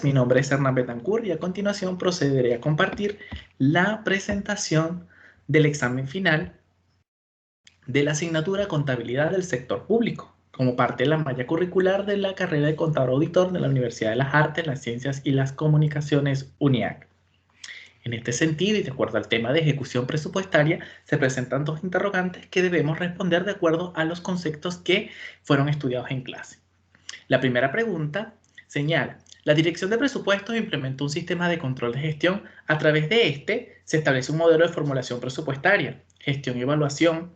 Mi nombre es Hernán Betancourt y a continuación procederé a compartir la presentación del examen final de la asignatura Contabilidad del Sector Público, como parte de la malla curricular de la carrera de Contador Auditor de la Universidad de las Artes, las Ciencias y las Comunicaciones UNIAC. En este sentido, y de acuerdo al tema de ejecución presupuestaria, se presentan dos interrogantes que debemos responder de acuerdo a los conceptos que fueron estudiados en clase. La primera pregunta señala: la Dirección de Presupuestos implementó un sistema de control de gestión. A través de este se establece un modelo de formulación presupuestaria, gestión y evaluación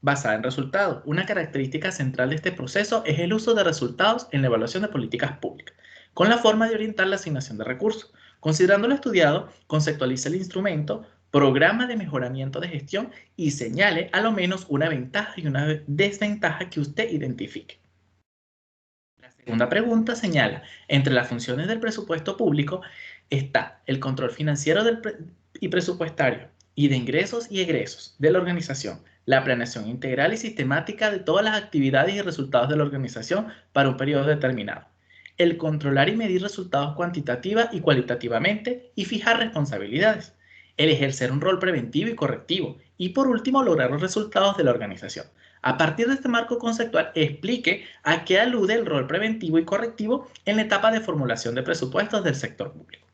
basada en resultados. Una característica central de este proceso es el uso de resultados en la evaluación de políticas públicas, con la forma de orientar la asignación de recursos. Considerando lo estudiado, conceptualiza el instrumento, programa de mejoramiento de gestión y señale a lo menos una ventaja y una desventaja que usted identifique. La segunda pregunta señala: entre las funciones del presupuesto público está el control financiero y presupuestario y de ingresos y egresos de la organización, la planeación integral y sistemática de todas las actividades y resultados de la organización para un periodo determinado, el controlar y medir resultados cuantitativa y cualitativamente y fijar responsabilidades, el ejercer un rol preventivo y correctivo y, por último, lograr los resultados de la organización. A partir de este marco conceptual, explique a qué alude el rol preventivo y correctivo en la etapa de formulación de presupuestos del sector público.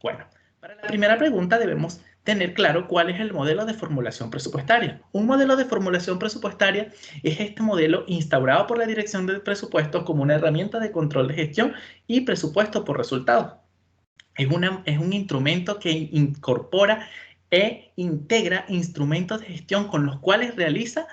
Bueno, para la primera pregunta debemos tener claro cuál es el modelo de formulación presupuestaria. Un modelo de formulación presupuestaria es este modelo instaurado por la Dirección de Presupuestos como una herramienta de control de gestión y presupuesto por resultados. Es un instrumento que incorpora e integra instrumentos de gestión con los cuales realiza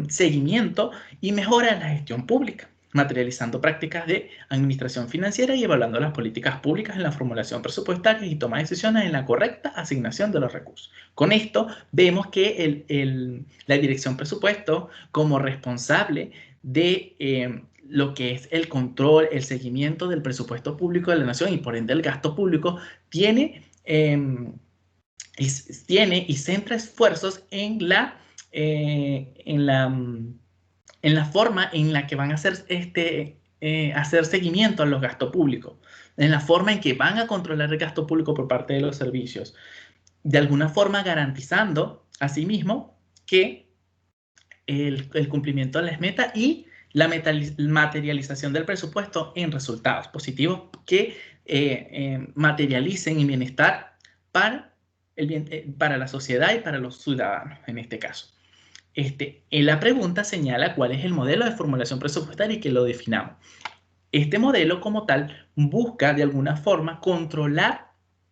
seguimiento y mejora en la gestión pública, materializando prácticas de administración financiera y evaluando las políticas públicas en la formulación presupuestaria y toma de decisiones en la correcta asignación de los recursos. Con esto vemos que la Dirección Presupuesto, como responsable de lo que es el control, el seguimiento del presupuesto público de la nación y por ende el gasto público, tiene y centra esfuerzos en la forma en la que van a hacer seguimiento a los gastos públicos, en la forma en que van a controlar el gasto público por parte de los servicios, de alguna forma garantizando asimismo que el cumplimiento de las metas y la materialización del presupuesto en resultados positivos que materialicen el bienestar para la sociedad y para los ciudadanos en este caso. En la pregunta señala cuál es el modelo de formulación presupuestaria y que lo definamos. Este modelo como tal busca de alguna forma controlar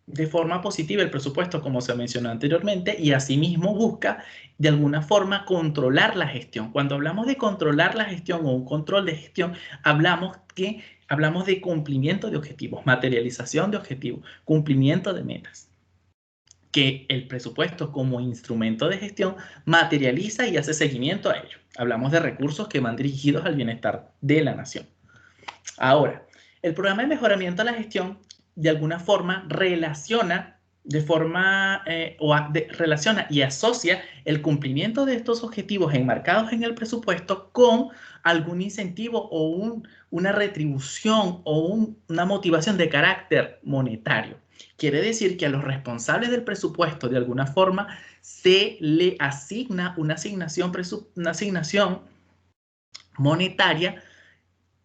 de forma positiva el presupuesto, como se mencionó anteriormente, y asimismo busca de alguna forma controlar la gestión. Cuando hablamos de controlar la gestión o un control de gestión, hablamos de cumplimiento de objetivos, materialización de objetivos, cumplimiento de metas, que el presupuesto como instrumento de gestión materializa y hace seguimiento a ello. Hablamos de recursos que van dirigidos al bienestar de la nación. Ahora, el programa de mejoramiento de la gestión de alguna forma relaciona relaciona y asocia el cumplimiento de estos objetivos enmarcados en el presupuesto con algún incentivo o una retribución o una motivación de carácter monetario. Quiere decir que a los responsables del presupuesto de alguna forma se le asigna una asignación monetaria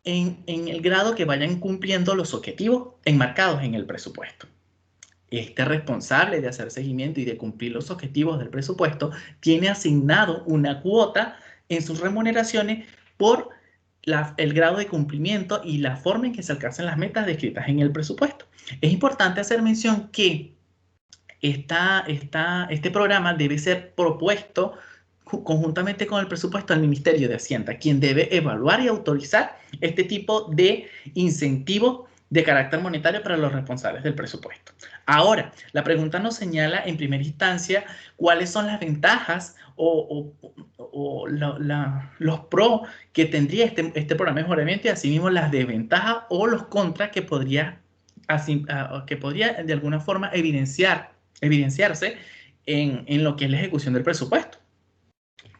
en el grado que vayan cumpliendo los objetivos enmarcados en el presupuesto. Este responsable de hacer seguimiento y de cumplir los objetivos del presupuesto tiene asignado una cuota en sus remuneraciones por el grado de cumplimiento y la forma en que se alcanzan las metas descritas en el presupuesto. Es importante hacer mención que este programa debe ser propuesto conjuntamente con el presupuesto al Ministerio de Hacienda, quien debe evaluar y autorizar este tipo de incentivos de carácter monetario para los responsables del presupuesto. Ahora, la pregunta nos señala en primera instancia cuáles son las ventajas los pros que tendría este programa de mejoramiento y asimismo las desventajas o los contras que podría de alguna forma evidenciarse en lo que es la ejecución del presupuesto.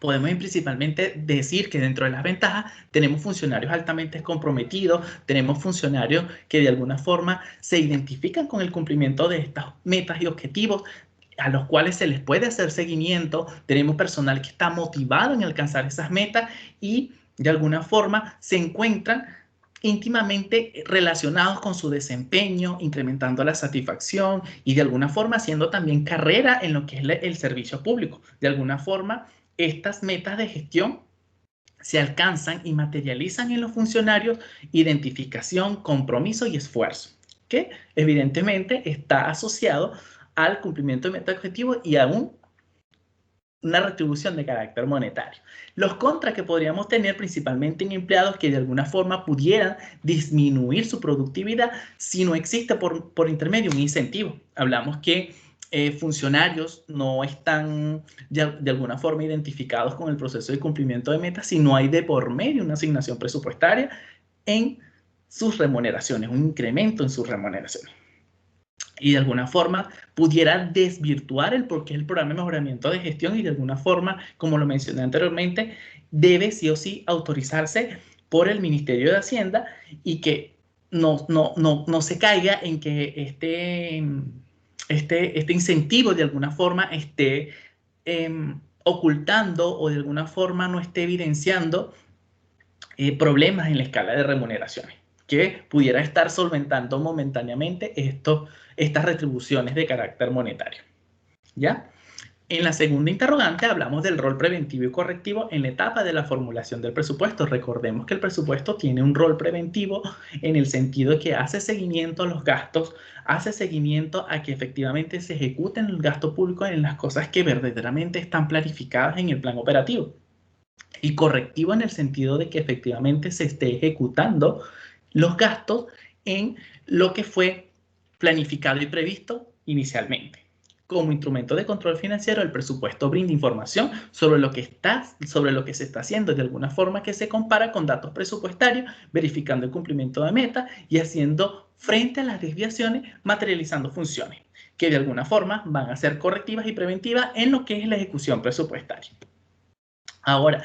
podemos principalmente decir que dentro de las ventajas tenemos funcionarios altamente comprometidos, tenemos funcionarios que de alguna forma se identifican con el cumplimiento de estas metas y objetivos a los cuales se les puede hacer seguimiento, tenemos personal que está motivado en alcanzar esas metas y de alguna forma se encuentran íntimamente relacionados con su desempeño, incrementando la satisfacción y de alguna forma haciendo también carrera en lo que es el servicio público. De alguna forma, estas metas de gestión se alcanzan y materializan en los funcionarios identificación, compromiso y esfuerzo, que evidentemente está asociado al cumplimiento de metas objetivos y aún una retribución de carácter monetario. Los contras que podríamos tener principalmente en empleados que de alguna forma pudieran disminuir su productividad si no existe por intermedio un incentivo. Hablamos que funcionarios no están de alguna forma identificados con el proceso de cumplimiento de metas si no hay de por medio una asignación presupuestaria en sus remuneraciones, un incremento en sus remuneraciones. Y de alguna forma pudiera desvirtuar el porqué el programa de mejoramiento de gestión y de alguna forma, como lo mencioné anteriormente, debe sí o sí autorizarse por el Ministerio de Hacienda y que no se caiga en que este incentivo de alguna forma esté ocultando o de alguna forma no esté evidenciando problemas en la escala de remuneraciones que pudiera estar solventando momentáneamente estas retribuciones de carácter monetario. ¿Ya? En la segunda interrogante hablamos del rol preventivo y correctivo en la etapa de la formulación del presupuesto. Recordemos que el presupuesto tiene un rol preventivo en el sentido de que hace seguimiento a los gastos, hace seguimiento a que efectivamente se ejecuten el gasto público en las cosas que verdaderamente están planificadas en el plan operativo. Y correctivo en el sentido de que efectivamente se esté ejecutando los gastos en lo que fue planificado y previsto inicialmente. Como instrumento de control financiero, el presupuesto brinda información sobre lo que se está haciendo de alguna forma que se compara con datos presupuestarios, verificando el cumplimiento de metas y haciendo frente a las desviaciones, materializando funciones que de alguna forma van a ser correctivas y preventivas en lo que es la ejecución presupuestaria. Ahora,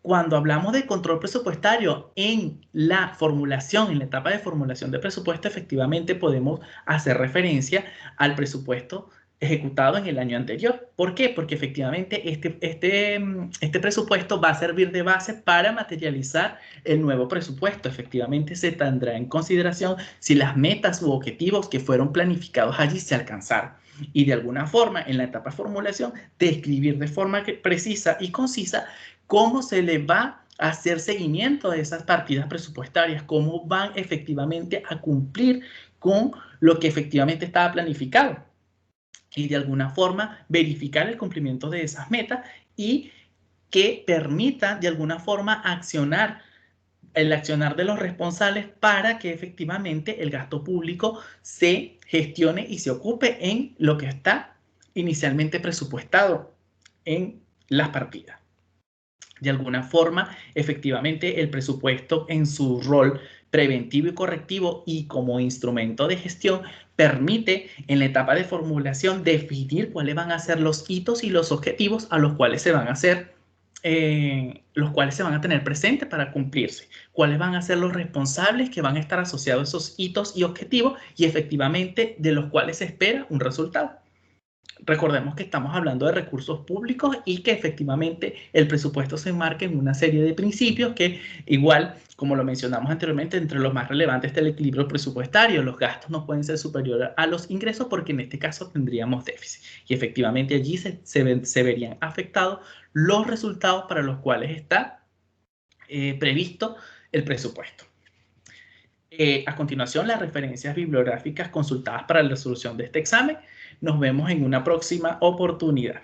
cuando hablamos de control presupuestario en la formulación, en la etapa de formulación de presupuesto, efectivamente podemos hacer referencia al presupuesto ejecutado en el año anterior. ¿Por qué? Porque efectivamente este presupuesto va a servir de base para materializar el nuevo presupuesto. Efectivamente se tendrá en consideración si las metas u objetivos que fueron planificados allí se alcanzaron. Y de alguna forma, en la etapa de formulación, describir de forma precisa y concisa cómo se le va a hacer seguimiento de esas partidas presupuestarias, cómo van efectivamente a cumplir con lo que efectivamente estaba planificado y de alguna forma verificar el cumplimiento de esas metas y que permita de alguna forma el accionar de los responsables para que efectivamente el gasto público se gestione y se ocupe en lo que está inicialmente presupuestado en las partidas. De alguna forma, efectivamente, el presupuesto en su rol preventivo y correctivo y como instrumento de gestión permite en la etapa de formulación definir cuáles van a ser los hitos y los objetivos a los cuales se van a tener presentes para cumplirse, cuáles van a ser los responsables que van a estar asociados a esos hitos y objetivos y efectivamente de los cuales se espera un resultado. Recordemos que estamos hablando de recursos públicos y que efectivamente el presupuesto se enmarca en una serie de principios que igual, como lo mencionamos anteriormente, entre los más relevantes está el equilibrio presupuestario. Los gastos no pueden ser superiores a los ingresos porque en este caso tendríamos déficit. Y efectivamente allí se verían afectados los resultados para los cuales está previsto el presupuesto. A continuación, las referencias bibliográficas consultadas para la resolución de este examen. Nos vemos en una próxima oportunidad.